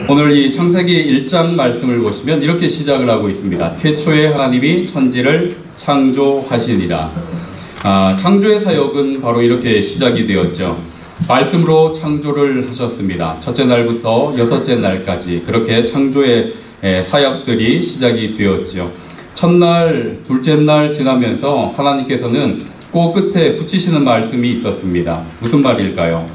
오늘 이 창세기 1장 말씀을 보시면 이렇게 시작을 하고 있습니다. 태초에 하나님이 천지를 창조하시니라. 창조의 사역은 바로 이렇게 시작이 되었죠. 말씀으로 창조를 하셨습니다. 첫째 날부터 여섯째 날까지 그렇게 창조의 사역들이 시작이 되었죠. 첫날, 둘째 날 지나면서 하나님께서는 그 끝에 붙이시는 말씀이 있었습니다. 무슨 말일까요?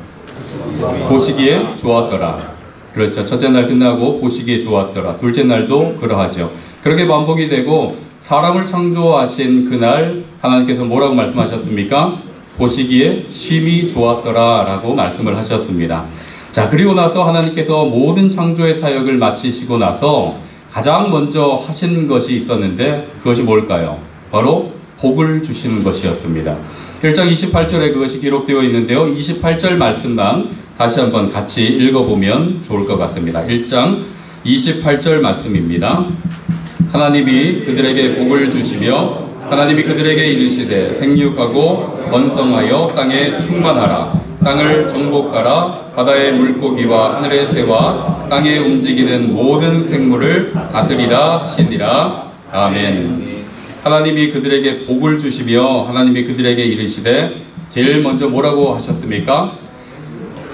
보시기에 좋았더라. 그렇죠. 첫째 날 끝나고 보시기에 좋았더라. 둘째 날도 그러하죠. 그렇게 반복이 되고 사람을 창조하신 그날 하나님께서 뭐라고 말씀하셨습니까? 보시기에 심히 좋았더라 라고 말씀을 하셨습니다. 자, 그리고 나서 하나님께서 모든 창조의 사역을 마치시고 나서 가장 먼저 하신 것이 있었는데 그것이 뭘까요? 바로 복을 주시는 것이었습니다. 1장 28절에 그것이 기록되어 있는데요. 28절 말씀만 다시 한번 같이 읽어보면 좋을 것 같습니다. 1장 28절 말씀입니다. 하나님이 그들에게 복을 주시며 하나님이 그들에게 이르시되 생육하고 번성하여 땅에 충만하라. 땅을 정복하라. 바다의 물고기와 하늘의 새와 땅에 움직이는 모든 생물을 다스리라 하시니라. 아멘. 하나님이 그들에게 복을 주시며 하나님이 그들에게 이르시되 제일 먼저 뭐라고 하셨습니까?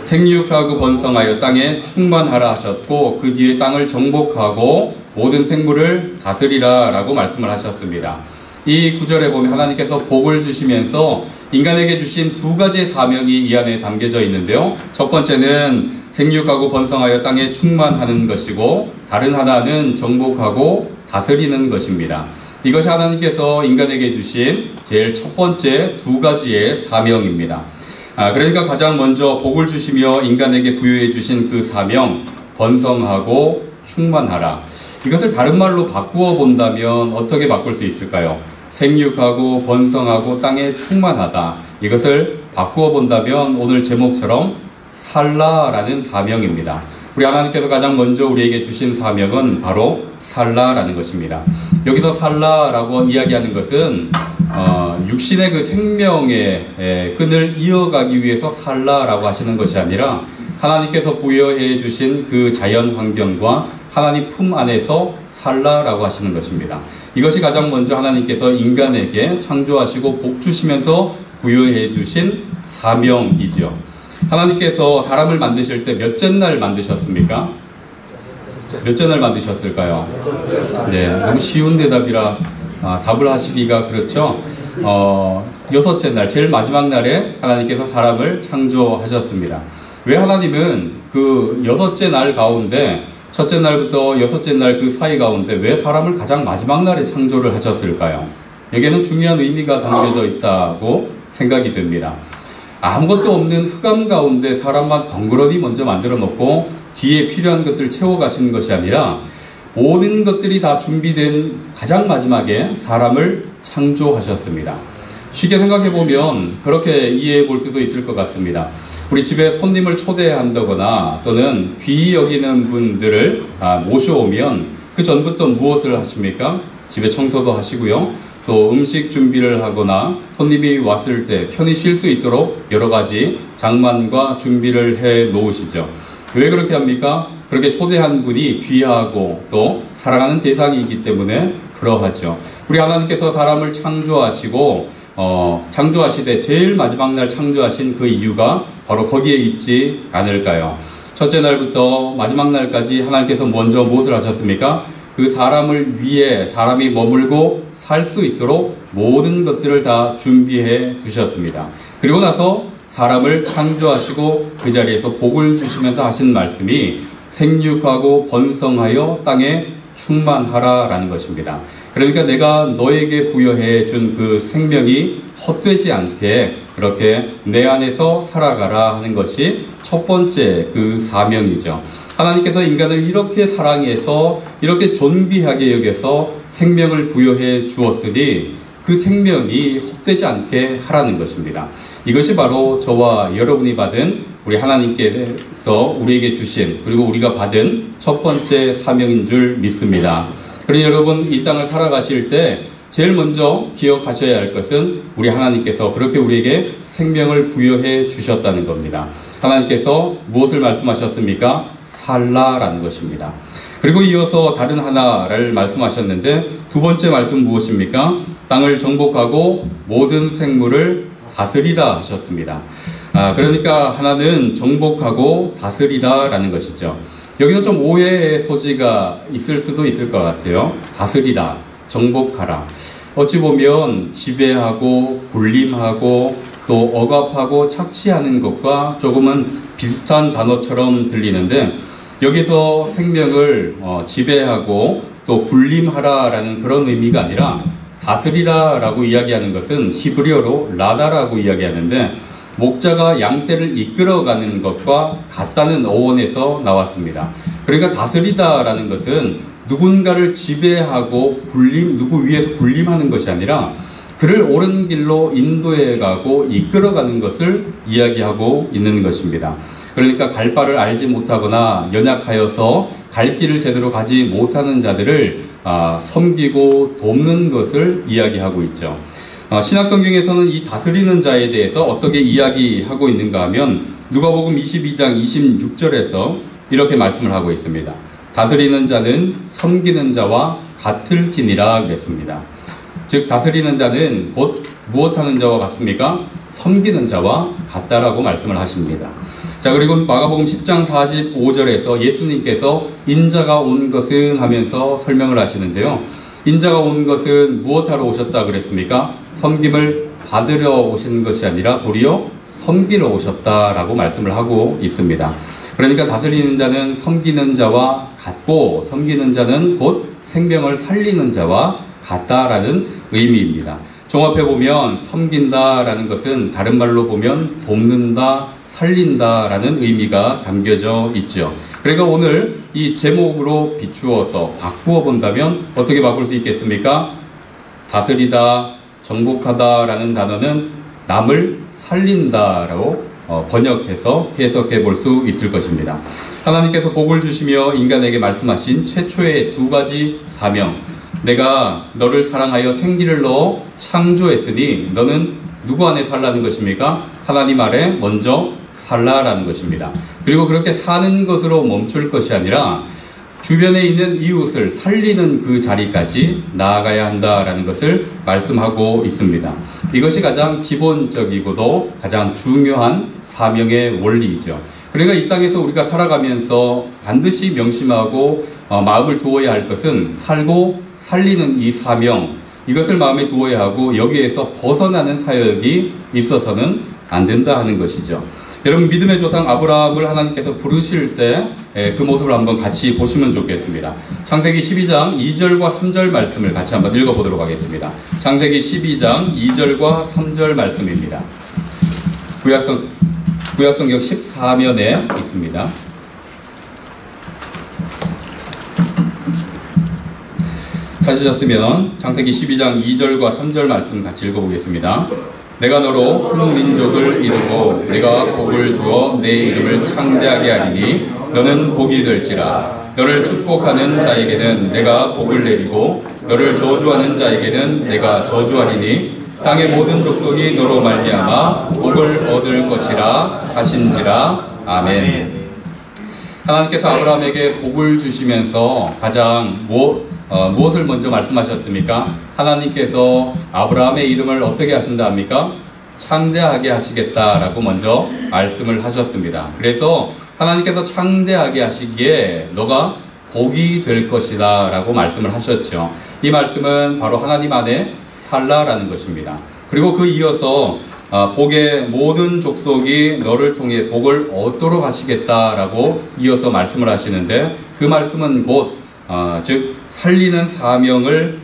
생육하고 번성하여 땅에 충만하라 하셨고 그 뒤에 땅을 정복하고 모든 생물을 다스리라 라고 말씀을 하셨습니다. 이 구절에 보면 하나님께서 복을 주시면서 인간에게 주신 두 가지의 사명이 이 안에 담겨져 있는데요. 첫 번째는 생육하고 번성하여 땅에 충만하는 것이고 다른 하나는 정복하고 다스리는 것입니다. 이것이 하나님께서 인간에게 주신 제일 첫 번째 두 가지의 사명입니다. 그러니까 가장 먼저 복을 주시며 인간에게 부여해 주신 그 사명, 번성하고 충만하라. 이것을 다른 말로 바꾸어 본다면 어떻게 바꿀 수 있을까요? 생육하고 번성하고 땅에 충만하다. 이것을 바꾸어 본다면 오늘 제목처럼 살라라는 사명입니다. 우리 하나님께서 가장 먼저 우리에게 주신 사명은 바로 살라라는 것입니다. 여기서 살라라고 이야기하는 것은 육신의 그 생명의 끈을 이어가기 위해서 살라라고 하시는 것이 아니라 하나님께서 부여해 주신 그 자연 환경과 하나님 품 안에서 살라라고 하시는 것입니다. 이것이 가장 먼저 하나님께서 인간에게 창조하시고 복 주시면서 부여해 주신 사명이죠. 하나님께서 사람을 만드실 때 몇째 날 만드셨습니까? 몇째 날 만드셨을까요? 네, 너무 쉬운 대답이라 답을 하시기가 그렇죠. 여섯째 날, 제일 마지막 날에 하나님께서 사람을 창조하셨습니다. 왜 하나님은 그 여섯째 날 가운데 첫째 날부터 여섯째 날 그 사이 가운데 왜 사람을 가장 마지막 날에 창조를 하셨을까요? 여기에는 중요한 의미가 담겨져 있다고 생각이 됩니다. 아무것도 없는 흑암 가운데 사람만 덩그러니 먼저 만들어 놓고 뒤에 필요한 것들을 채워가시는 것이 아니라 모든 것들이 다 준비된 가장 마지막에 사람을 창조하셨습니다. 쉽게 생각해 보면 그렇게 이해해 볼 수도 있을 것 같습니다. 우리 집에 손님을 초대한다거나 또는 귀히 여기는 분들을 모셔오면 그 전부터 무엇을 하십니까? 집에 청소도 하시고요. 또 음식 준비를 하거나 손님이 왔을 때 편히 쉴 수 있도록 여러 가지 장만과 준비를 해 놓으시죠. 왜 그렇게 합니까? 그렇게 초대한 분이 귀하고 또 사랑하는 대상이기 때문에 그러하죠. 우리 하나님께서 사람을 창조하시고 창조하시되 제일 마지막 날 창조하신 그 이유가 바로 거기에 있지 않을까요? 첫째 날부터 마지막 날까지 하나님께서 먼저 무엇을 하셨습니까? 그 사람을 위해 사람이 머물고 살 수 있도록 모든 것들을 다 준비해 두셨습니다. 그리고 나서 사람을 창조하시고 그 자리에서 복을 주시면서 하신 말씀이 생육하고 번성하여 땅에 충만하라 라는 것입니다. 그러니까 내가 너에게 부여해 준 그 생명이 헛되지 않게 그렇게 내 안에서 살아가라 하는 것이 첫 번째 그 사명이죠. 하나님께서 인간을 이렇게 사랑해서 이렇게 존귀하게 여겨서 생명을 부여해 주었으니 그 생명이 헛되지 않게 하라는 것입니다. 이것이 바로 저와 여러분이 받은 우리 하나님께서 우리에게 주신 그리고 우리가 받은 첫 번째 사명인 줄 믿습니다. 그러니 여러분 이 땅을 살아가실 때 제일 먼저 기억하셔야 할 것은 우리 하나님께서 그렇게 우리에게 생명을 부여해 주셨다는 겁니다. 하나님께서 무엇을 말씀하셨습니까? 살라라는 것입니다. 그리고 이어서 다른 하나를 말씀하셨는데 두 번째 말씀 무엇입니까? 땅을 정복하고 모든 생물을 다스리라 하셨습니다. 그러니까 하나는 정복하고 다스리라 라는 것이죠. 여기서 좀 오해의 소지가 있을 수도 있을 것 같아요. 다스리라, 정복하라. 어찌 보면 지배하고 군림하고 또 억압하고 착취하는 것과 조금은 비슷한 단어처럼 들리는데 여기서 생명을 지배하고 또 군림하라라는 그런 의미가 아니라 다스리라라고 이야기하는 것은 히브리어로 라다라고 이야기하는데 목자가 양떼를 이끌어가는 것과 같다는 어원에서 나왔습니다. 그러니까 다스리다라는 것은 누군가를 지배하고 누구 위에서 군림하는 것이 아니라 그를 옳은 길로 인도해가고 이끌어가는 것을 이야기하고 있는 것입니다. 그러니까 갈 바를 알지 못하거나 연약하여서 갈 길을 제대로 가지 못하는 자들을 섬기고 돕는 것을 이야기하고 있죠. 신약성경에서는 이 다스리는 자에 대해서 어떻게 이야기하고 있는가 하면 누가복음 22장 26절에서 이렇게 말씀을 하고 있습니다. 다스리는 자는 섬기는 자와 같을지니라 그랬습니다. 즉 다스리는 자는 곧 무엇하는 자와 같습니까? 섬기는 자와 같다라고 말씀을 하십니다. 자, 그리고 마가복음 10장 45절에서 예수님께서 인자가 온 것은 하면서 설명을 하시는데요. 인자가 온 것은 무엇하러 오셨다 그랬습니까? 섬김을 받으러 오신 것이 아니라 도리어 섬기러 오셨다라고 말씀을 하고 있습니다. 그러니까 다스리는 자는 섬기는 자와 같고 섬기는 자는 곧 생명을 살리는 자와 같다라는 의미입니다. 종합해보면 섬긴다라는 것은 다른 말로 보면 돕는다, 살린다라는 의미가 담겨져 있죠. 그러니까 오늘 이 제목으로 비추어서 바꾸어 본다면 어떻게 바꿀 수 있겠습니까? 다스리다, 정복하다라는 단어는 남을 살린다라고 번역해서 해석해 볼 수 있을 것입니다. 하나님께서 복을 주시며 인간에게 말씀하신 최초의 두 가지 사명, 내가 너를 사랑하여 생기를 넣어 창조했으니 너는 누구 안에 살라는 것입니까? 하나님 아래 먼저 살라라는 것입니다. 그리고 그렇게 사는 것으로 멈출 것이 아니라 주변에 있는 이웃을 살리는 그 자리까지 나아가야 한다라는 것을 말씀하고 있습니다. 이것이 가장 기본적이고도 가장 중요한 사명의 원리이죠. 그러니까 이 땅에서 우리가 살아가면서 반드시 명심하고 마음을 두어야 할 것은 살고 살리는 이 사명, 이것을 마음에 두어야 하고 여기에서 벗어나는 사역이 있어서는 안 된다 하는 것이죠. 여러분, 믿음의 조상 아브라함을 하나님께서 부르실 때 그 모습을 한번 같이 보시면 좋겠습니다. 창세기 12장 2절과 3절 말씀을 같이 한번 읽어보도록 하겠습니다. 창세기 12장 2절과 3절 말씀입니다. 구약성경 14면에 있습니다. 찾으셨으면 창세기 12장 2절과 3절 말씀 같이 읽어보겠습니다. 내가 너로 큰 민족을 이루고 내가 복을 주어 내 이름을 창대하게 하리니 너는 복이 될지라. 너를 축복하는 자에게는 내가 복을 내리고 너를 저주하는 자에게는 내가 저주하리니 땅의 모든 족속이 너로 말미암아 복을 얻을 것이라 하신지라. 아멘. 하나님께서 아브라함에게 복을 주시면서 가장 무엇을 먼저 말씀하셨습니까? 하나님께서 아브라함의 이름을 어떻게 하신다 합니까? 창대하게 하시겠다라고 먼저 말씀을 하셨습니다. 그래서 하나님께서 창대하게 하시기에 너가 복이 될 것이다 라고 말씀을 하셨죠. 이 말씀은 바로 하나님 안에 살라라는 것입니다. 그리고 그 이어서 복의 모든 족속이 너를 통해 복을 얻도록 하시겠다라고 이어서 말씀을 하시는데 그 말씀은 곧 즉 살리는 사명을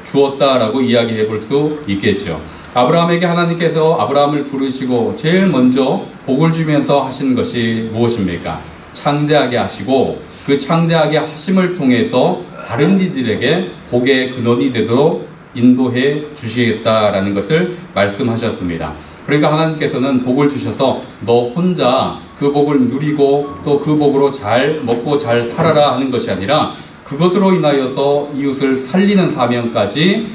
주었다라고 이야기해 볼 수 있겠죠. 아브라함에게 하나님께서 아브라함을 부르시고 제일 먼저 복을 주면서 하신 것이 무엇입니까? 창대하게 하시고 그 창대하게 하심을 통해서 다른 이들에게 복의 근원이 되도록 인도해 주시겠다라는 것을 말씀하셨습니다. 그러니까 하나님께서는 복을 주셔서 너 혼자 그 복을 누리고 또 그 복으로 잘 먹고 잘 살아라 하는 것이 아니라 그것으로 인하여서 이웃을 살리는 사명까지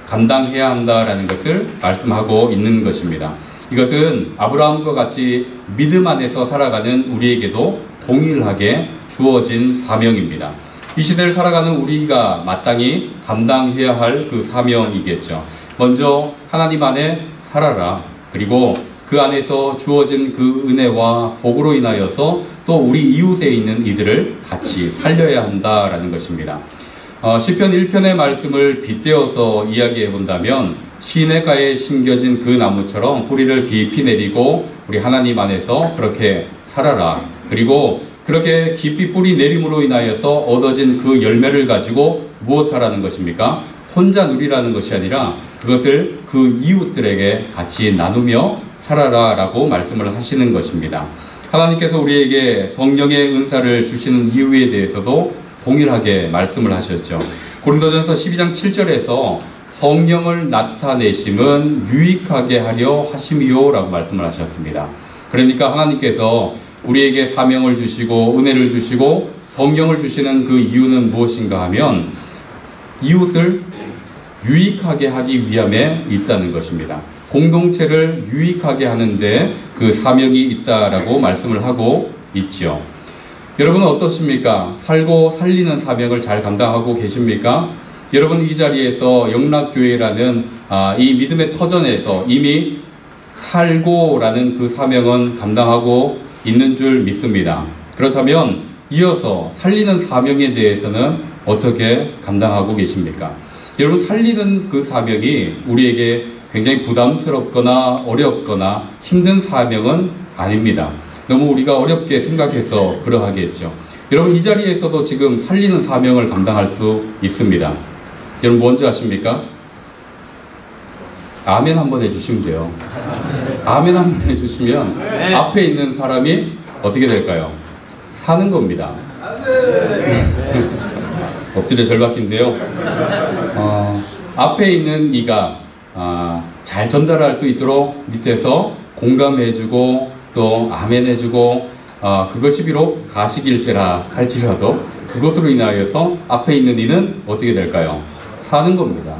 감당해야 한다라는 것을 말씀하고 있는 것입니다. 이것은 아브라함과 같이 믿음 안에서 살아가는 우리에게도 동일하게 주어진 사명입니다. 이 시대를 살아가는 우리가 마땅히 감당해야 할 그 사명이겠죠. 먼저 하나님 안에 살아라. 그리고 그 안에서 주어진 그 은혜와 복으로 인하여서 또 우리 이웃에 있는 이들을 같이 살려야 한다라는 것입니다. 시편 1편의 말씀을 빗대어서 이야기해 본다면 시냇가에 심겨진 그 나무처럼 뿌리를 깊이 내리고 우리 하나님 안에서 그렇게 살아라. 그리고 그렇게 깊이 뿌리 내림으로 인하여서 얻어진 그 열매를 가지고 무엇하라는 것입니까? 혼자 누리라는 것이 아니라 그것을 그 이웃들에게 같이 나누며 살아라 라고 말씀을 하시는 것입니다. 하나님께서 우리에게 성령의 은사를 주시는 이유에 대해서도 동일하게 말씀을 하셨죠. 고린도전서 12장 7절에서 성령을 나타내심은 유익하게 하려 하심이요 라고 말씀을 하셨습니다. 그러니까 하나님께서 우리에게 사명을 주시고 은혜를 주시고 성령을 주시는 그 이유는 무엇인가 하면 이웃을 유익하게 하기 위함에 있다는 것입니다. 공동체를 유익하게 하는데 그 사명이 있다라고 말씀을 하고 있죠. 여러분은 어떻습니까? 살고 살리는 사명을 잘 감당하고 계십니까? 여러분 이 자리에서 영락교회라는 이 믿음의 터전에서 이미 살고라는 그 사명은 감당하고 있는 줄 믿습니다. 그렇다면 이어서 살리는 사명에 대해서는 어떻게 감당하고 계십니까? 여러분 살리는 그 사명이 우리에게 굉장히 부담스럽거나 어렵거나 힘든 사명은 아닙니다. 너무 우리가 어렵게 생각해서 그러하겠죠. 여러분 이 자리에서도 지금 살리는 사명을 감당할 수 있습니다. 여러분 뭔지 아십니까? 아멘 한번 해주시면 돼요. 아멘 한번 해주시면 앞에 있는 사람이 어떻게 될까요? 사는 겁니다. 엎드려 절박인데요. 앞에 있는 이가 잘 전달할 수 있도록 밑에서 공감해주고 또 아멘 해주고 그것이 비록 가식일체라 할지라도 그것으로 인하여서 앞에 있는 이는 어떻게 될까요? 사는 겁니다.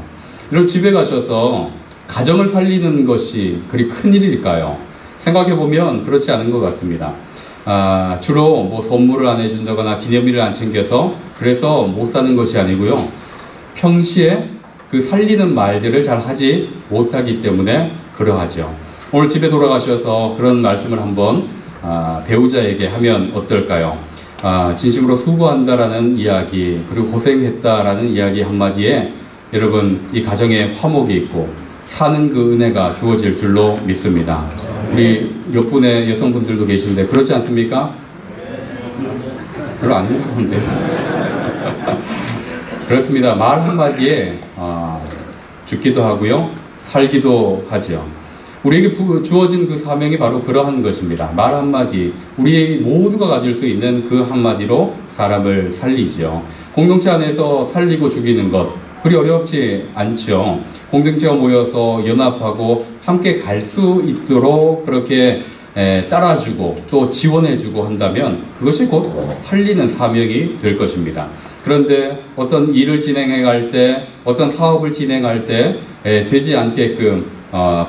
여러분 집에 가셔서 가정을 살리는 것이 그리 큰일일까요? 생각해보면 그렇지 않은 것 같습니다. 주로 뭐 선물을 안 해준다거나 기념일을 안 챙겨서 그래서 못 사는 것이 아니고요. 평시에 그 살리는 말들을 잘 하지 못하기 때문에 그러하죠. 오늘 집에 돌아가셔서 그런 말씀을 한번 배우자에게 하면 어떨까요? 진심으로 수고한다라는 이야기 그리고 고생했다라는 이야기 한마디에 여러분 이 가정에 화목이 있고 사는 그 은혜가 주어질 줄로 믿습니다. 우리 몇 분의 여성분들도 계신데 그렇지 않습니까? 별로 아닌 것 같은데. 그렇습니다. 말 한마디에 죽기도 하고요. 살기도 하죠. 우리에게 주어진 그 사명이 바로 그러한 것입니다. 말 한마디, 우리 모두가 가질 수 있는 그 한마디로 사람을 살리죠. 공동체 안에서 살리고 죽이는 것, 그리 어렵지 않죠. 공동체가 모여서 연합하고 함께 갈 수 있도록 그렇게 따라주고 또 지원해주고 한다면 그것이 곧 살리는 사명이 될 것입니다. 그런데 어떤 일을 진행해 갈 때, 어떤 사업을 진행할 때 되지 않게끔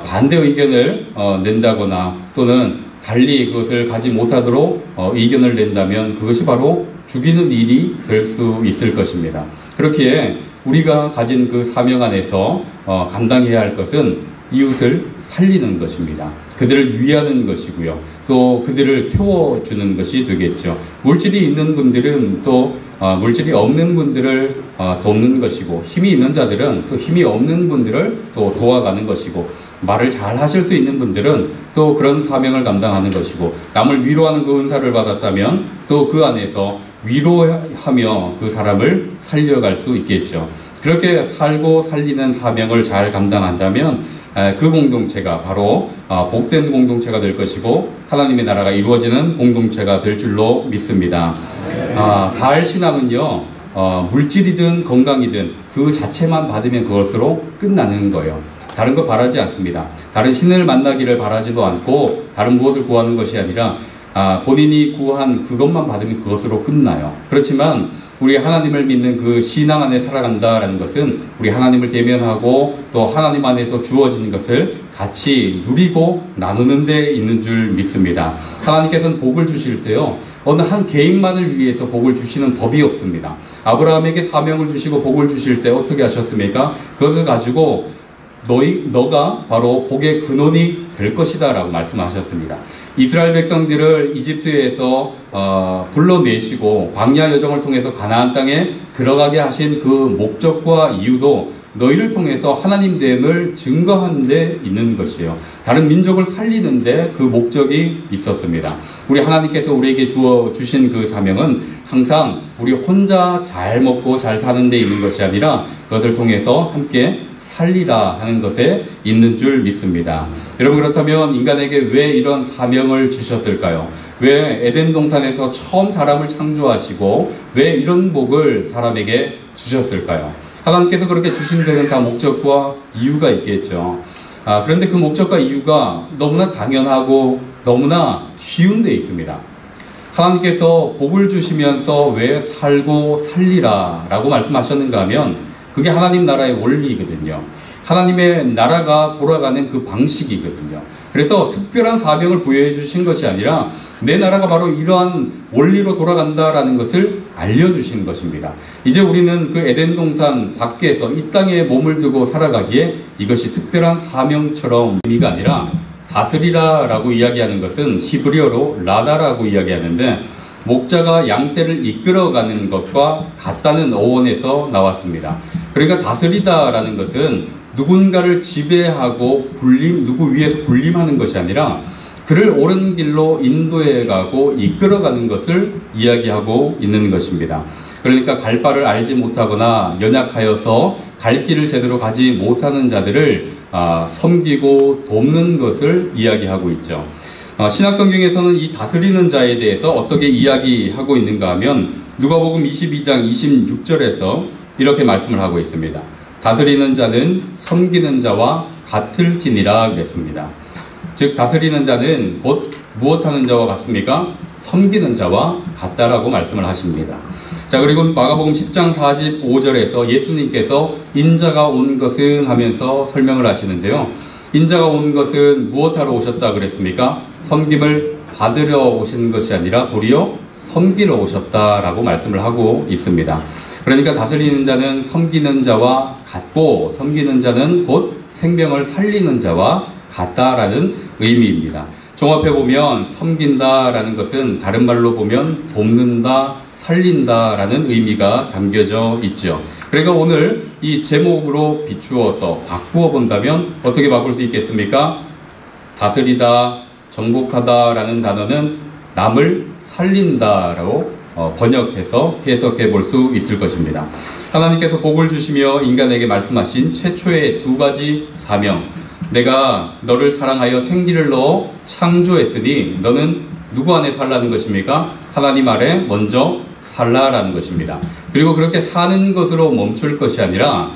반대 의견을 낸다거나 또는 달리 그것을 가지 못하도록 의견을 낸다면 그것이 바로 죽이는 일이 될 수 있을 것입니다. 그렇기에 우리가 가진 그 사명 안에서 감당해야 할 것은 이웃을 살리는 것입니다. 그들을 위하는 것이고요. 또 그들을 세워주는 것이 되겠죠. 물질이 있는 분들은 또 물질이 없는 분들을 돕는 것이고 힘이 있는 자들은 또 힘이 없는 분들을 또 도와가는 것이고 말을 잘 하실 수 있는 분들은 또 그런 사명을 감당하는 것이고 남을 위로하는 그 은사를 받았다면 또 그 안에서 위로하며 그 사람을 살려갈 수 있겠죠. 그렇게 살고 살리는 사명을 잘 감당한다면 그 공동체가 바로 복된 공동체가 될 것이고 하나님의 나라가 이루어지는 공동체가 될 줄로 믿습니다. 바알 신앙은요 물질이든 건강이든 그 자체만 받으면 그것으로 끝나는 거예요. 다른 거 바라지 않습니다. 다른 신을 만나기를 바라지도 않고 다른 무엇을 구하는 것이 아니라 본인이 구한 그것만 받으면 그것으로 끝나요. 그렇지만 우리 하나님을 믿는 그 신앙 안에 살아간다라는 것은 우리 하나님을 대면하고 또 하나님 안에서 주어지는 것을 같이 누리고 나누는 데 있는 줄 믿습니다. 하나님께서는 복을 주실 때요, 어느 한 개인만을 위해서 복을 주시는 법이 없습니다. 아브라함에게 사명을 주시고 복을 주실 때 어떻게 하셨습니까? 그것을 가지고 너가 바로 복의 근원이 될 것이다 라고 말씀하셨습니다. 이스라엘 백성들을 이집트에서 불러내시고 광야 여정을 통해서 가나안 땅에 들어가게 하신 그 목적과 이유도 너희를 통해서 하나님 됨을 증거하는 데 있는 것이에요. 다른 민족을 살리는 데 그 목적이 있었습니다. 우리 하나님께서 우리에게 주신 그 사명은 항상 우리 혼자 잘 먹고 잘 사는 데 있는 것이 아니라 그것을 통해서 함께 살리라 하는 것에 있는 줄 믿습니다. 여러분, 그렇다면 인간에게 왜 이런 사명을 주셨을까요? 왜 에덴 동산에서 처음 사람을 창조하시고 왜 이런 복을 사람에게 주셨을까요? 하나님께서 그렇게 주신 데는 다 목적과 이유가 있겠죠. 그런데 그 목적과 이유가 너무나 당연하고 너무나 쉬운 데 있습니다. 하나님께서 복을 주시면서 왜 살고 살리라 라고 말씀하셨는가 하면 그게 하나님 나라의 원리이거든요. 하나님의 나라가 돌아가는 그 방식이거든요. 그래서 특별한 사명을 부여해 주신 것이 아니라 내 나라가 바로 이러한 원리로 돌아간다라는 것을 알려주신 것입니다. 이제 우리는 그 에덴 동산 밖에서 이 땅에 몸을 두고 살아가기에 이것이 특별한 사명처럼 의미가 아니라 다스리라 라고 이야기하는 것은 히브리어로 라다라고 이야기하는데 목자가 양떼를 이끌어가는 것과 같다는 어원에서 나왔습니다. 그러니까 다스리다라는 것은 누군가를 지배하고 누구 위에서 군림하는 것이 아니라 그를 옳은 길로 인도해 가고 이끌어가는 것을 이야기하고 있는 것입니다. 그러니까 갈 바를 알지 못하거나 연약하여서 갈 길을 제대로 가지 못하는 자들을 섬기고 돕는 것을 이야기하고 있죠. 신약성경에서는 이 다스리는 자에 대해서 어떻게 이야기하고 있는가 하면 누가복음 22장 26절에서 이렇게 말씀을 하고 있습니다. 다스리는 자는 섬기는 자와 같을지니라 그랬습니다. 즉 다스리는 자는 곧 무엇하는 자와 같습니까? 섬기는 자와 같다라고 말씀을 하십니다. 자, 그리고 마가복음 10장 45절에서 예수님께서 인자가 온 것은 하면서 설명을 하시는데요. 인자가 온 것은 무엇하러 오셨다 그랬습니까? 섬김을 받으러 오신 것이 아니라 도리어 섬기러 오셨다라고 말씀을 하고 있습니다. 그러니까 다스리는 자는 섬기는 자와 같고 섬기는 자는 곧 생명을 살리는 자와 같다라는 의미입니다. 종합해보면 섬긴다라는 것은 다른 말로 보면 돕는다, 살린다라는 의미가 담겨져 있죠. 그러니까 오늘 이 제목으로 비추어서 바꾸어 본다면 어떻게 바꿀 수 있겠습니까? 다스리다, 정복하다라는 단어는 남을 살린다라고 번역해서 해석해 볼 수 있을 것입니다. 하나님께서 복을 주시며 인간에게 말씀하신 최초의 두 가지 사명, 내가 너를 사랑하여 생기를 넣어 창조했으니 너는 누구 안에 살라는 것입니까? 하나님 아래 먼저 살라라는 것입니다. 그리고 그렇게 사는 것으로 멈출 것이 아니라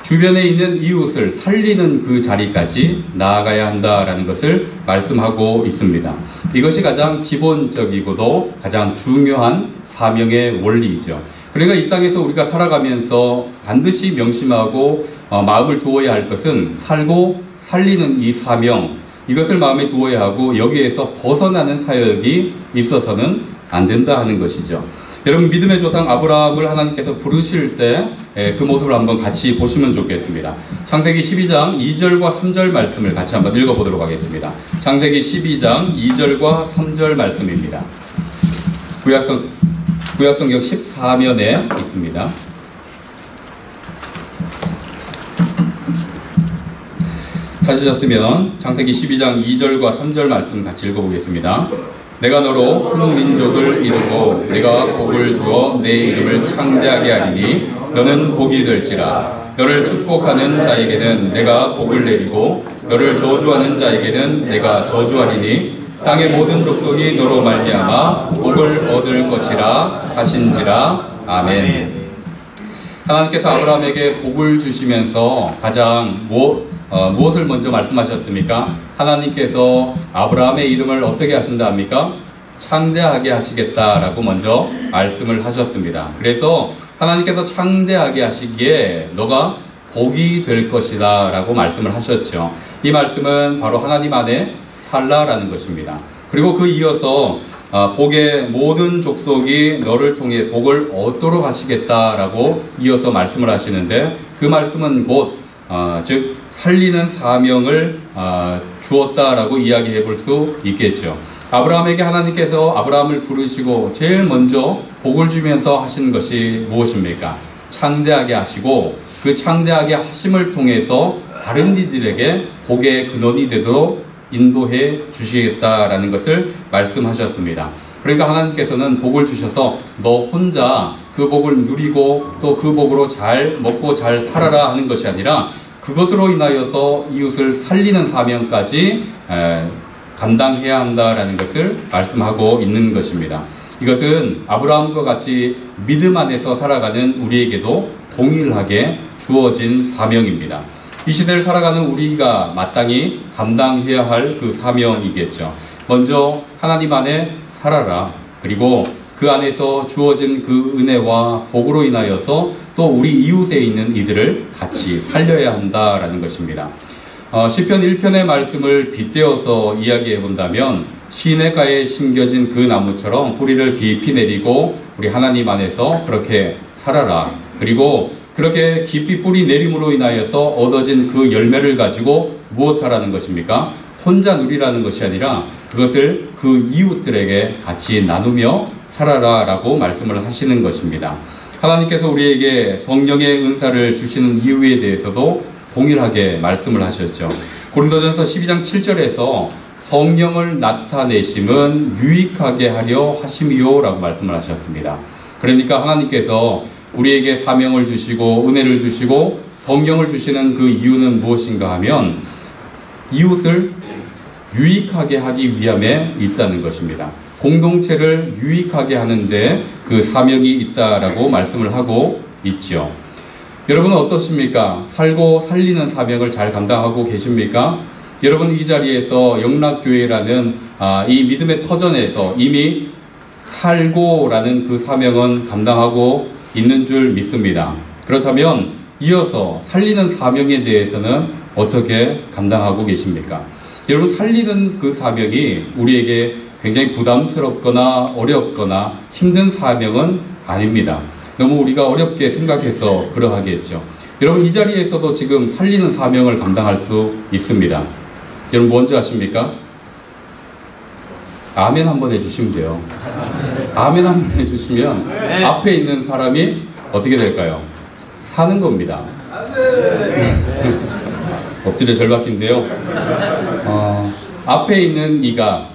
주변에 있는 이웃을 살리는 그 자리까지 나아가야 한다라는 것을 말씀하고 있습니다. 이것이 가장 기본적이고도 가장 중요한 사명의 원리이죠. 그러니까 이 땅에서 우리가 살아가면서 반드시 명심하고 마음을 두어야 할 것은 살고 살리는 이 사명, 이것을 마음에 두어야 하고 여기에서 벗어나는 사역이 있어서는 안 된다 하는 것이죠. 여러분, 믿음의 조상 아브라함을 하나님께서 부르실 때 그 모습을 한번 같이 보시면 좋겠습니다. 창세기 12장 2절과 3절 말씀을 같이 한번 읽어보도록 하겠습니다. 창세기 12장 2절과 3절 말씀입니다. 구약성경 14면에 있습니다. 찾으셨으면 창세기 12장 2절과 3절 말씀 같이 읽어보겠습니다. 내가 너로 큰 민족을 이루고 내가 복을 주어 내 이름을 창대하게 하리니 너는 복이 될지라. 너를 축복하는 자에게는 내가 복을 내리고 너를 저주하는 자에게는 내가 저주하리니 땅의 모든 족속이 너로 말미암아 복을 얻을 것이라 하신지라. 아멘. 하나님께서 아브라함에게 복을 주시면서 가장 무엇을 먼저 말씀하셨습니까? 하나님께서 아브라함의 이름을 어떻게 하신다 합니까? 창대하게 하시겠다라고 먼저 말씀을 하셨습니다. 그래서 하나님께서 창대하게 하시기에 너가 복이 될 것이다 라고 말씀을 하셨죠. 이 말씀은 바로 하나님 안에 살라라는 것입니다. 그리고 그 이어서 복의 모든 족속이 너를 통해 복을 얻도록 하시겠다라고 이어서 말씀을 하시는데, 그 말씀은 곧 즉 살리는 사명을 주었다라고 이야기해 볼 수 있겠죠. 아브라함에게 하나님께서 아브라함을 부르시고 제일 먼저 복을 주면서 하신 것이 무엇입니까? 창대하게 하시고, 그 창대하게 하심을 통해서 다른 이들에게 복의 근원이 되도록 인도해 주시겠다라는 것을 말씀하셨습니다. 그러니까 하나님께서는 복을 주셔서 너 혼자 그 복을 누리고 또 그 복으로 잘 먹고 잘 살아라 하는 것이 아니라, 그것으로 인하여서 이웃을 살리는 사명까지 감당해야 한다라는 것을 말씀하고 있는 것입니다. 이것은 아브라함과 같이 믿음 안에서 살아가는 우리에게도 동일하게 주어진 사명입니다. 이 시대를 살아가는 우리가 마땅히 감당해야 할 그 사명이겠죠. 먼저 하나님 안에 살아라. 그리고 그 안에서 주어진 그 은혜와 복으로 인하여서 또 우리 이웃에 있는 이들을 같이 살려야 한다라는 것입니다. 시편 1편의 말씀을 빗대어서 이야기해 본다면, 시냇가에 심겨진 그 나무처럼 뿌리를 깊이 내리고 우리 하나님 안에서 그렇게 살아라. 그리고 그렇게 깊이 뿌리 내림으로 인하여서 얻어진 그 열매를 가지고 무엇하라는 것입니까? 혼자 누리라는 것이 아니라 그것을 그 이웃들에게 같이 나누며 살아라 라고 말씀을 하시는 것입니다. 하나님께서 우리에게 성령의 은사를 주시는 이유에 대해서도 동일하게 말씀을 하셨죠. 고린도전서 12장 7절에서 성령을 나타내심은 유익하게 하려 하심이요 라고 말씀을 하셨습니다. 그러니까 하나님께서 우리에게 사명을 주시고 은혜를 주시고 성령을 주시는 그 이유는 무엇인가 하면, 이웃을 유익하게 하기 위함에 있다는 것입니다. 공동체를 유익하게 하는데 그 사명이 있다라고 말씀을 하고 있죠. 여러분은 어떻습니까? 살고 살리는 사명을 잘 감당하고 계십니까? 여러분 이 자리에서 영락교회라는 이 믿음의 터전에서 이미 살고라는 그 사명은 감당하고 있는 줄 믿습니다. 그렇다면 이어서 살리는 사명에 대해서는 어떻게 감당하고 계십니까? 여러분, 살리는 그 사명이 우리에게 굉장히 부담스럽거나 어렵거나 힘든 사명은 아닙니다. 너무 우리가 어렵게 생각해서 그러하겠죠. 여러분 이 자리에서도 지금 살리는 사명을 감당할 수 있습니다. 여러분 뭔지 아십니까? 아멘 한번 해주시면 돼요. 아멘 한번 해주시면 앞에 있는 사람이 어떻게 될까요? 사는 겁니다. 엎드려 절박인데요. 앞에 있는 이가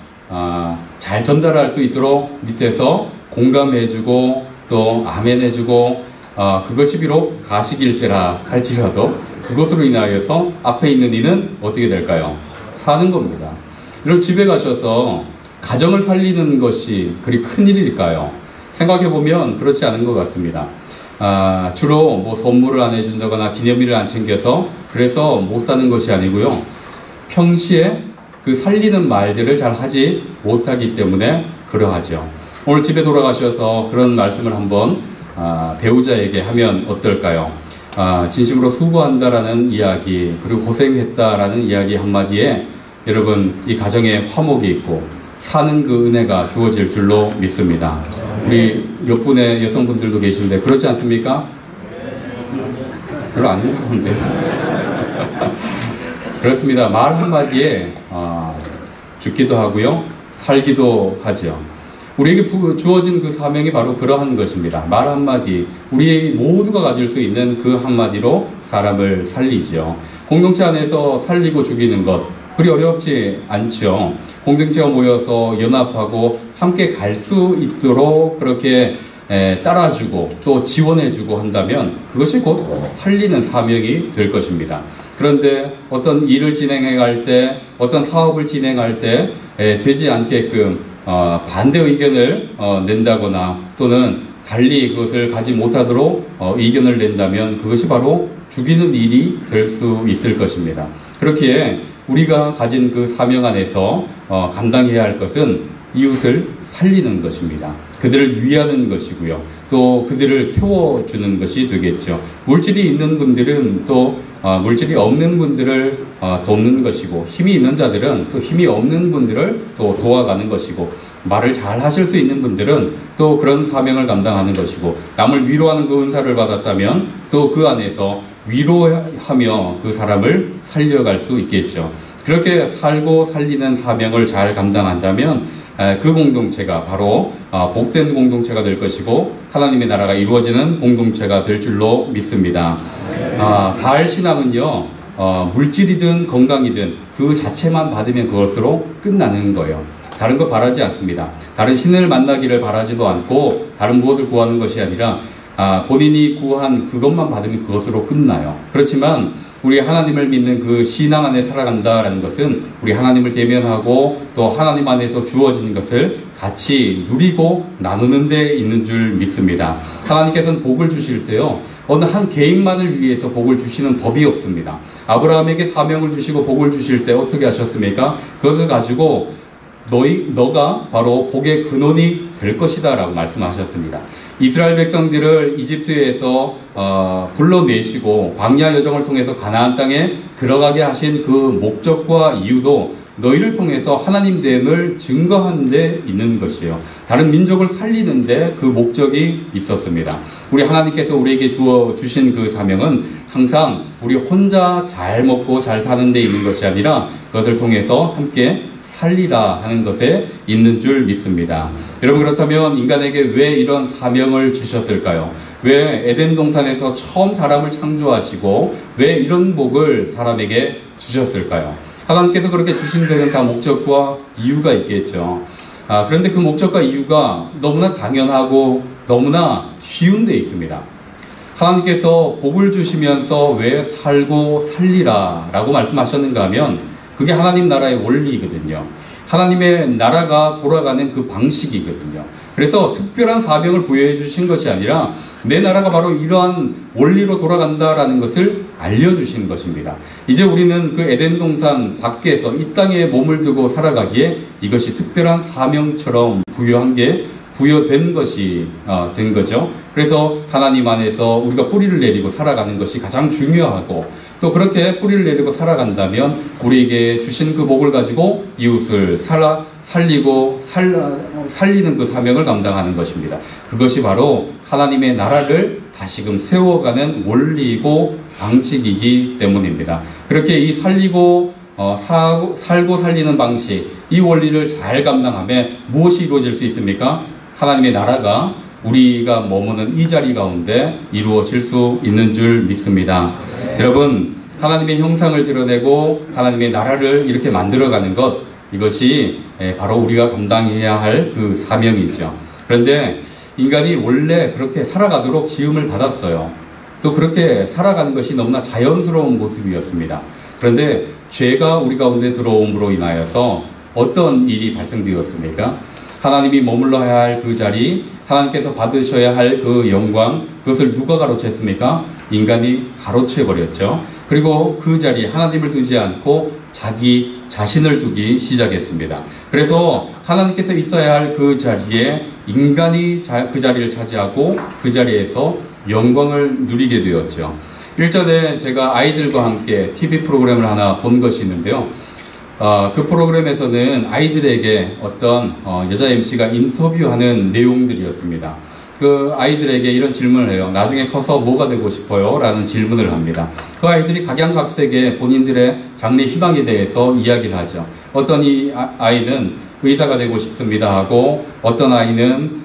잘 전달할 수 있도록 밑에서 공감해주고 또 아멘 해주고 그것이 비록 가식일지라 할지라도 그것으로 인하여서 앞에 있는 이는 어떻게 될까요? 사는 겁니다. 여러분 집에 가셔서 가정을 살리는 것이 그리 큰 일일까요? 생각해보면 그렇지 않은 것 같습니다. 주로 뭐 선물을 안 해준다거나 기념일을 안 챙겨서 그래서 못 사는 것이 아니고요. 평시에 그 살리는 말들을 잘 하지 못하기 때문에 그러하죠. 오늘 집에 돌아가셔서 그런 말씀을 한번 배우자에게 하면 어떨까요? 진심으로 수고한다라는 이야기, 그리고 고생했다라는 이야기 한마디에 여러분 이 가정에 화목이 있고 사는 그 은혜가 주어질 줄로 믿습니다. 우리 몇 분의 여성분들도 계신데 그렇지 않습니까? 별로 아닌가 본데. 그렇습니다. 말 한마디에 죽기도 하고요, 살기도 하죠. 우리에게 주어진 그 사명이 바로 그러한 것입니다. 말 한마디, 우리 모두가 가질 수 있는 그 한마디로 사람을 살리죠. 공동체 안에서 살리고 죽이는 것, 그리 어렵지 않죠. 공동체가 모여서 연합하고 함께 갈 수 있도록 그렇게 따라주고 또 지원해주고 한다면 그것이 곧 살리는 사명이 될 것입니다. 그런데 어떤 일을 진행해갈 때, 어떤 사업을 진행할 때 되지 않게끔 반대 의견을 낸다거나 또는 달리 그것을 가지 못하도록 의견을 낸다면 그것이 바로 죽이는 일이 될 수 있을 것입니다. 그렇기에 우리가 가진 그 사명 안에서 감당해야 할 것은 이웃을 살리는 것입니다. 그들을 위하는 것이고요. 또 그들을 세워주는 것이 되겠죠. 물질이 있는 분들은 또 물질이 없는 분들을 돕는 것이고, 힘이 있는 자들은 또 힘이 없는 분들을 또 도와가는 것이고, 말을 잘 하실 수 있는 분들은 또 그런 사명을 감당하는 것이고, 남을 위로하는 그 은사를 받았다면 또 그 안에서 위로하며 그 사람을 살려갈 수 있겠죠. 그렇게 살고 살리는 사명을 잘 감당한다면 그 공동체가 바로 복된 공동체가 될 것이고, 하나님의 나라가 이루어지는 공동체가 될 줄로 믿습니다. 바알 신앙은요, 물질이든 건강이든 그 자체만 받으면 그것으로 끝나는 거예요. 다른 거 바라지 않습니다. 다른 신을 만나기를 바라지도 않고 다른 무엇을 구하는 것이 아니라 본인이 구한 그것만 받으면 그것으로 끝나요. 그렇지만 우리 하나님을 믿는 그 신앙 안에 살아간다라는 것은 우리 하나님을 대면하고 또 하나님 안에서 주어진 것을 같이 누리고 나누는 데 있는 줄 믿습니다. 하나님께서는 복을 주실 때요, 어느 한 개인만을 위해서 복을 주시는 법이 없습니다. 아브라함에게 사명을 주시고 복을 주실 때 어떻게 하셨습니까? 그것을 가지고 너가 바로 복의 근원이 될 것이다 라고 말씀하셨습니다. 이스라엘 백성들을 이집트에서 불러내시고 광야 여정을 통해서 가나안 땅에 들어가게 하신 그 목적과 이유도 너희를 통해서 하나님 됨을 증거하는 데 있는 것이에요. 다른 민족을 살리는 데 그 목적이 있었습니다. 우리 하나님께서 우리에게 주신 그 사명은 항상 우리 혼자 잘 먹고 잘 사는 데 있는 것이 아니라 그것을 통해서 함께 살리라 하는 것에 있는 줄 믿습니다. 여러분, 그렇다면 인간에게 왜 이런 사명을 주셨을까요? 왜 에덴 동산에서 처음 사람을 창조하시고 왜 이런 복을 사람에게 주셨을까요? 하나님께서 그렇게 주신 데는 다 목적과 이유가 있겠죠. 그런데 그 목적과 이유가 너무나 당연하고 너무나 쉬운 데 있습니다. 하나님께서 복을 주시면서 왜 살고 살리라 라고 말씀하셨는가 하면 그게 하나님 나라의 원리이거든요. 하나님의 나라가 돌아가는 그 방식이거든요. 그래서 특별한 사명을 부여해 주신 것이 아니라 내 나라가 바로 이러한 원리로 돌아간다라는 것을 알려주신 것입니다. 이제 우리는 그 에덴 동산 밖에서 이 땅에 몸을 두고 살아가기에 이것이 특별한 사명처럼 부여된 것이 된 거죠. 그래서 하나님 안에서 우리가 뿌리를 내리고 살아가는 것이 가장 중요하고, 또 그렇게 뿌리를 내리고 살아간다면 우리에게 주신 그 복을 가지고 이웃을 살리고 살리는 그 사명을 감당하는 것입니다. 그것이 바로 하나님의 나라를 다시금 세워가는 원리이고 방식이기 때문입니다. 그렇게 이 살고 살리는 방식, 이 원리를 잘 감당하면 무엇이 이루어질 수 있습니까? 하나님의 나라가 우리가 머무는 이 자리 가운데 이루어질 수 있는 줄 믿습니다. 여러분, 하나님의 형상을 드러내고 하나님의 나라를 이렇게 만들어가는 것, 이것이 바로 우리가 감당해야 할 그 사명이죠. 그런데 인간이 원래 그렇게 살아가도록 지음을 받았어요. 또 그렇게 살아가는 것이 너무나 자연스러운 모습이었습니다. 그런데 죄가 우리 가운데 들어옴으로 인하여서 어떤 일이 발생되었습니까? 하나님이 머물러야 할 그 자리, 하나님께서 받으셔야 할 그 영광, 그것을 누가 가로챘습니까? 인간이 가로채버렸죠. 그리고 그 자리에 하나님을 두지 않고 자기 자신을 두기 시작했습니다. 그래서 하나님께서 있어야 할 그 자리에 인간이 그 자리를 차지하고 그 자리에서 영광을 누리게 되었죠. 일전에 제가 아이들과 함께 TV 프로그램을 하나 본 것이 있는데요. 그 프로그램에서는 아이들에게 어떤 여자 MC가 인터뷰하는 내용들이었습니다. 그 아이들에게 이런 질문을 해요. 나중에 커서 뭐가 되고 싶어요? 라는 질문을 합니다. 그 아이들이 각양각색의 본인들의 장래 희망에 대해서 이야기를 하죠. 어떤 아이는 의사가 되고 싶습니다 하고, 어떤 아이는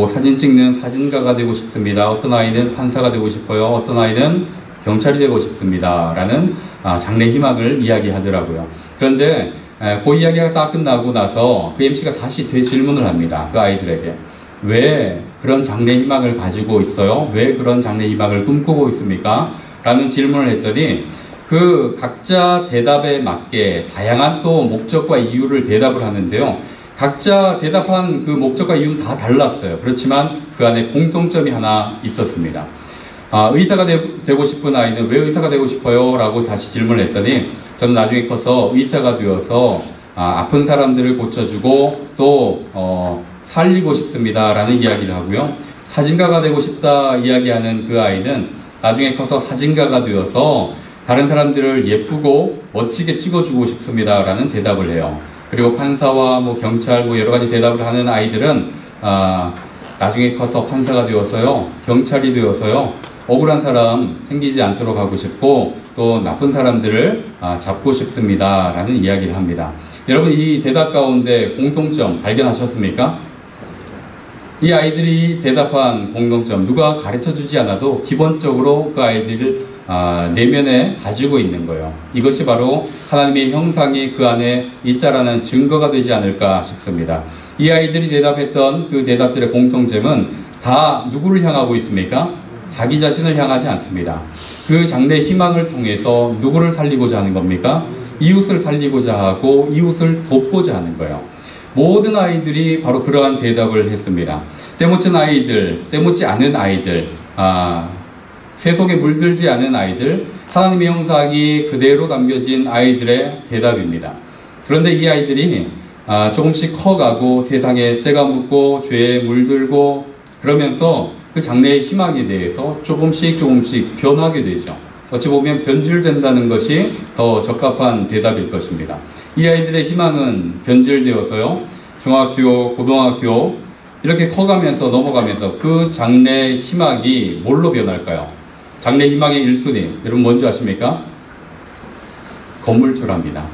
사진 찍는 사진가가 되고 싶습니다. 어떤 아이는 판사가 되고 싶어요. 어떤 아이는 경찰이 되고 싶습니다 라는 장래 희망을 이야기하더라고요. 그런데 그 이야기가 딱 끝나고 나서 그 MC가 다시 되질문을 합니다. 그 아이들에게. 왜 그런 장래 희망을 가지고 있어요? 왜 그런 장래 희망을 꿈꾸고 있습니까? 라는 질문을 했더니 그 각자 대답에 맞게 다양한 또 목적과 이유를 대답을 하는데요. 각자 대답한 그 목적과 이유는 다 달랐어요. 그렇지만 그 안에 공통점이 하나 있었습니다. 의사가 되고 싶은 아이는 왜 의사가 되고 싶어요? 라고 다시 질문을 했더니 저는 나중에 커서 의사가 되어서 아픈 사람들을 고쳐주고 또 살리고 싶습니다 라는 이야기를 하고요. 사진가가 되고 싶다 이야기하는 그 아이는 나중에 커서 사진가가 되어서 다른 사람들을 예쁘고 멋지게 찍어주고 싶습니다 라는 대답을 해요. 그리고 판사와 경찰 여러 가지 대답을 하는 아이들은 나중에 커서 판사가 되어서요, 경찰이 되어서요, 억울한 사람 생기지 않도록 하고 싶고 또 나쁜 사람들을 잡고 싶습니다 라는 이야기를 합니다. 여러분, 이 대답 가운데 공통점 발견하셨습니까? 이 아이들이 대답한 공통점, 누가 가르쳐주지 않아도 기본적으로 그 아이들을 내면에 가지고 있는 거예요. 이것이 바로 하나님의 형상이 그 안에 있다라는 증거가 되지 않을까 싶습니다. 이 아이들이 대답했던 그 대답들의 공통점은 다 누구를 향하고 있습니까? 자기 자신을 향하지 않습니다. 그 장래 희망을 통해서 누구를 살리고자 하는 겁니까? 이웃을 살리고자 하고 이웃을 돕고자 하는 거예요. 모든 아이들이 바로 그러한 대답을 했습니다. 때묻지 않은 아이들, 세속에 물들지 않은 아이들, 하나님의 형상이 그대로 담겨진 아이들의 대답입니다. 그런데 이 아이들이 조금씩 커가고 세상에 때가 묻고 죄에 물들고 그러면서 그 장래의 희망에 대해서 조금씩 변하게 되죠. 어찌 보면 변질된다는 것이 더 적합한 대답일 것입니다. 이 아이들의 희망은 변질되어서요, 중학교, 고등학교 이렇게 커가면서 넘어가면서 그 장래 희망이 뭘로 변할까요? 장래 희망의 1순위, 여러분 뭔지 아십니까? 건물주랍니다.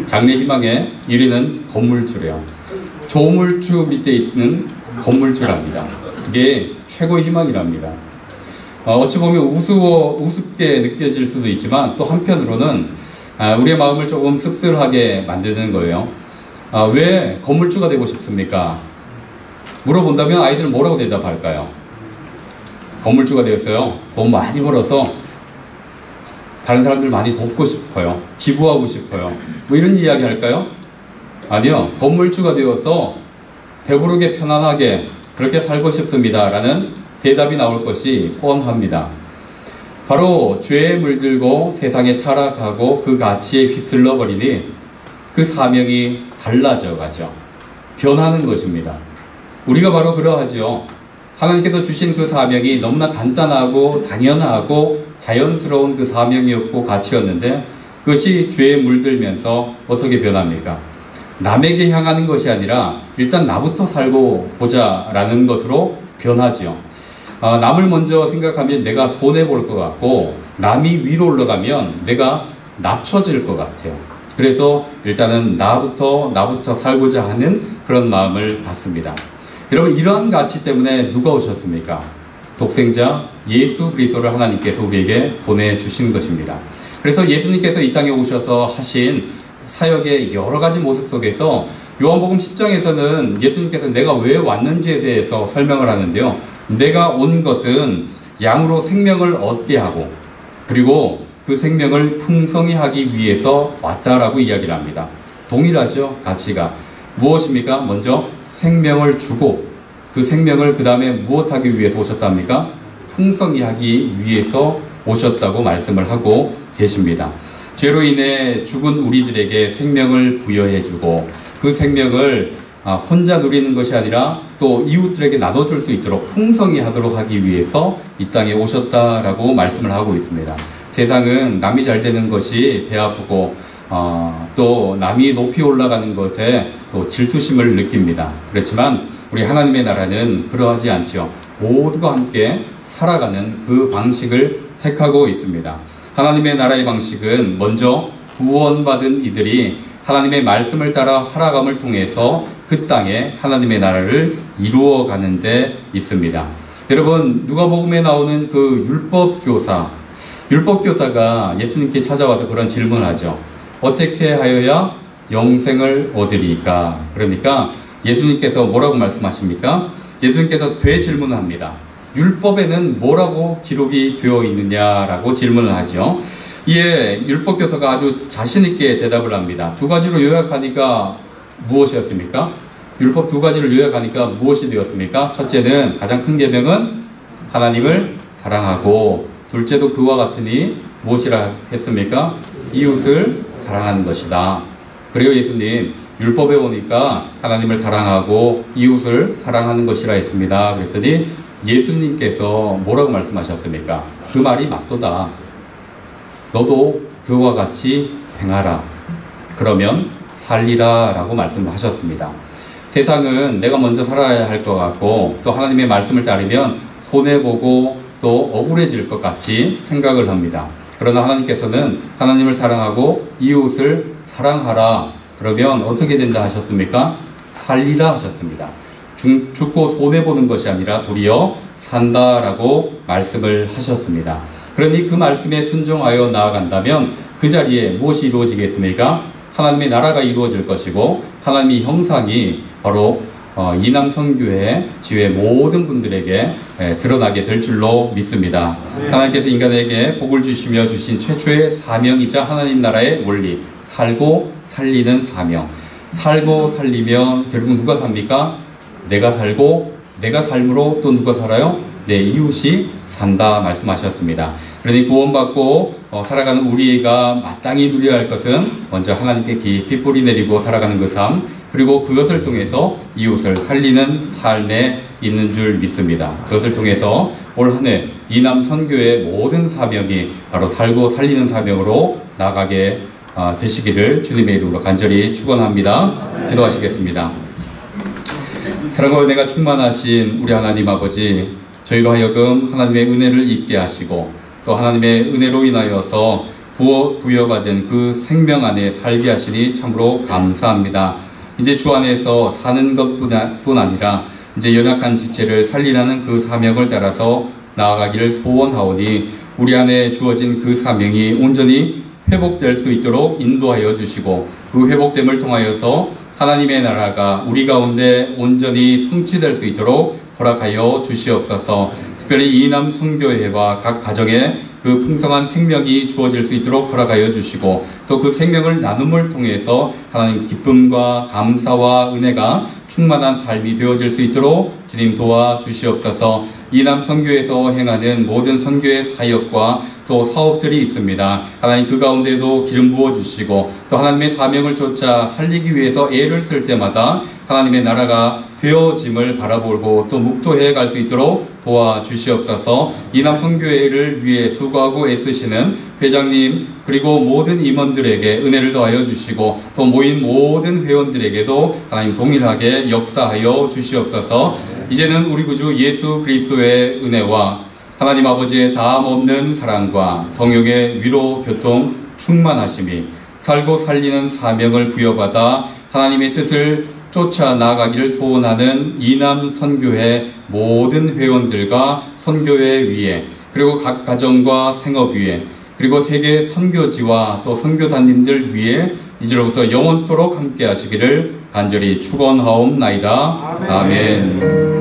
장래 희망의 1위는 건물주래요. 조물주 밑에 있는 건물주랍니다. 그게 최고의 희망이랍니다. 어찌 보면 우습게 느껴질 수도 있지만 또 한편으로는 우리의 마음을 조금 씁쓸하게 만드는 거예요. 왜 건물주가 되고 싶습니까? 물어본다면 아이들은 뭐라고 대답할까요? 건물주가 되었어요. 돈 많이 벌어서 다른 사람들 많이 돕고 싶어요. 기부하고 싶어요. 이런 이야기 할까요? 아니요. 건물주가 되어서 배부르게 편안하게 그렇게 살고 싶습니다 라는 대답이 나올 것이 뻔합니다. 바로 죄에 물들고 세상에 타락하고 그 가치에 휩쓸려 버리니 그 사명이 달라져 가죠. 변하는 것입니다. 우리가 바로 그러하죠. 하나님께서 주신 그 사명이 너무나 간단하고 당연하고 자연스러운 그 사명이었고 가치였는데 그것이 죄에 물들면서 어떻게 변합니까? 남에게 향하는 것이 아니라 일단 나부터 살고 보자라는 것으로 변하죠. 남을 먼저 생각하면 내가 손해볼 것 같고 남이 위로 올라가면 내가 낮춰질 것 같아요. 그래서 일단은 나부터 살고자 하는 그런 마음을 갖습니다. 여러분, 이러한 가치 때문에 누가 오셨습니까? 독생자 예수 그리스도를 하나님께서 우리에게 보내주신 것입니다. 그래서 예수님께서 이 땅에 오셔서 하신 사역의 여러 가지 모습 속에서 요한복음 10장에서는 예수님께서 내가 왜 왔는지에 대해서 설명을 하는데요. 내가 온 것은 양으로 생명을 얻게 하고 그리고 그 생명을 풍성히 하기 위해서 왔다라고 이야기를 합니다. 동일하죠, 가치가. 무엇입니까? 먼저 생명을 주고 그 생명을 그 다음에 무엇하기 위해서 오셨답니까? 풍성히 하기 위해서 오셨다고 말씀을 하고 계십니다. 죄로 인해 죽은 우리들에게 생명을 부여해주고 그 생명을 혼자 누리는 것이 아니라 또 이웃들에게 나눠줄 수 있도록 풍성히 하도록 하기 위해서 이 땅에 오셨다라고 말씀을 하고 있습니다. 세상은 남이 잘 되는 것이 배 아프고 또 남이 높이 올라가는 것에 또 질투심을 느낍니다. 그렇지만 우리 하나님의 나라는 그러하지 않죠. 모두가 함께 살아가는 그 방식을 택하고 있습니다. 하나님의 나라의 방식은 먼저 구원받은 이들이 하나님의 말씀을 따라 살아감을 통해서 그 땅에 하나님의 나라를 이루어가는 데 있습니다. 여러분, 누가복음에 나오는 그 율법교사가 예수님께 찾아와서 그런 질문을 하죠. 어떻게 하여야 영생을 얻으리까? 그러니까 예수님께서 뭐라고 말씀하십니까? 예수님께서 되질문을 합니다. 율법에는 뭐라고 기록이 되어 있느냐라고 질문을 하죠. 이에 율법교사가 아주 자신있게 대답을 합니다. 두 가지로 요약하니까 무엇이었습니까? 율법 두 가지를 요약하니까 무엇이 되었습니까? 첫째는 가장 큰 계명은 하나님을 사랑하고 둘째도 그와 같으니 무엇이라 했습니까? 이웃을 사랑하는 것이다. 그래요, 예수님. 율법에 보니까 하나님을 사랑하고 이웃을 사랑하는 것이라 했습니다. 그랬더니 예수님께서 뭐라고 말씀하셨습니까? 그 말이 맞도다. 너도 그와 같이 행하라. 그러면 살리라 라고 말씀하셨습니다. 세상은 내가 먼저 살아야 할 것 같고 또 하나님의 말씀을 따르면 손해보고 또 억울해질 것 같이 생각을 합니다. 그러나 하나님께서는 하나님을 사랑하고 이웃을 사랑하라. 그러면 어떻게 된다 하셨습니까? 살리라 하셨습니다. 죽고 손해보는 것이 아니라 도리어 산다라고 말씀을 하셨습니다. 그러니 그 말씀에 순종하여 나아간다면 그 자리에 무엇이 이루어지겠습니까? 하나님의 나라가 이루어질 것이고 하나님의 형상이 바로 이남선교회 지회 모든 분들에게 드러나게 될 줄로 믿습니다. 하나님께서 인간에게 복을 주시며 주신 최초의 사명이자 하나님 나라의 원리, 살고 살리는 사명. 살고 살리면 결국 누가 삽니까? 내가 살고 내가 삶으로 또 누가 살아요? 내 이웃이 산다 말씀하셨습니다. 그러니 구원받고 살아가는 우리가 마땅히 누려야 할 것은 먼저 하나님께 깊이 뿌리 내리고 살아가는 그 삶, 그리고 그것을 통해서 이웃을 살리는 삶에 있는 줄 믿습니다. 그것을 통해서 올 한 해 이남 선교의 모든 사명이 바로 살고 살리는 사명으로 나가게 되시기를 주님의 이름으로 간절히 축원합니다. 기도하시겠습니다. 사랑과 은혜가 충만하신 우리 하나님 아버지, 저희로 하여금 하나님의 은혜를 입게 하시고 또 하나님의 은혜로 인하여서 부여받은 그 생명 안에 살게 하시니 참으로 감사합니다. 이제 주 안에서 사는 것뿐 아니라 이제 연약한 지체를 살리라는 그 사명을 따라서 나아가기를 소원하오니 우리 안에 주어진 그 사명이 온전히 회복될 수 있도록 인도하여 주시고 그 회복됨을 통하여서 하나님의 나라가 우리 가운데 온전히 성취될 수 있도록 허락하여 주시옵소서. 특별히 이남 선교회와 각 가정에 그 풍성한 생명이 주어질 수 있도록 허락하여 주시고 또 그 생명을 나눔을 통해서 하나님 기쁨과 감사와 은혜가 충만한 삶이 되어질 수 있도록 주님 도와주시옵소서. 이남 선교에서 행하는 모든 선교의 사역과 또 사업들이 있습니다. 하나님 그 가운데도 기름 부어주시고 또 하나님의 사명을 쫓아 살리기 위해서 애를 쓸 때마다 하나님의 나라가 되어짐을 바라보고 또 묵도해 갈 수 있도록 도와주시옵소서. 이남 선교회를 위해 수고하고 애쓰시는 회장님 그리고 모든 임원들에게 은혜를 더하여 주시고 또 모인 모든 회원들에게도 하나님 동일하게 역사하여 주시옵소서. 이제는 우리 구주 예수 그리스도의 은혜와 하나님 아버지의 다함 없는 사랑과 성령의 위로 교통 충만하심이 살고 살리는 사명을 부여받아 하나님의 뜻을 쫓아 나아가기를 소원하는 이남 선교회 모든 회원들과 선교회 위에 그리고 각 가정과 생업 위에 그리고 세계 선교지와 또 선교사님들 위에 이제로부터 영원토록 함께 하시기를 간절히 축원하옵나이다. 아멘.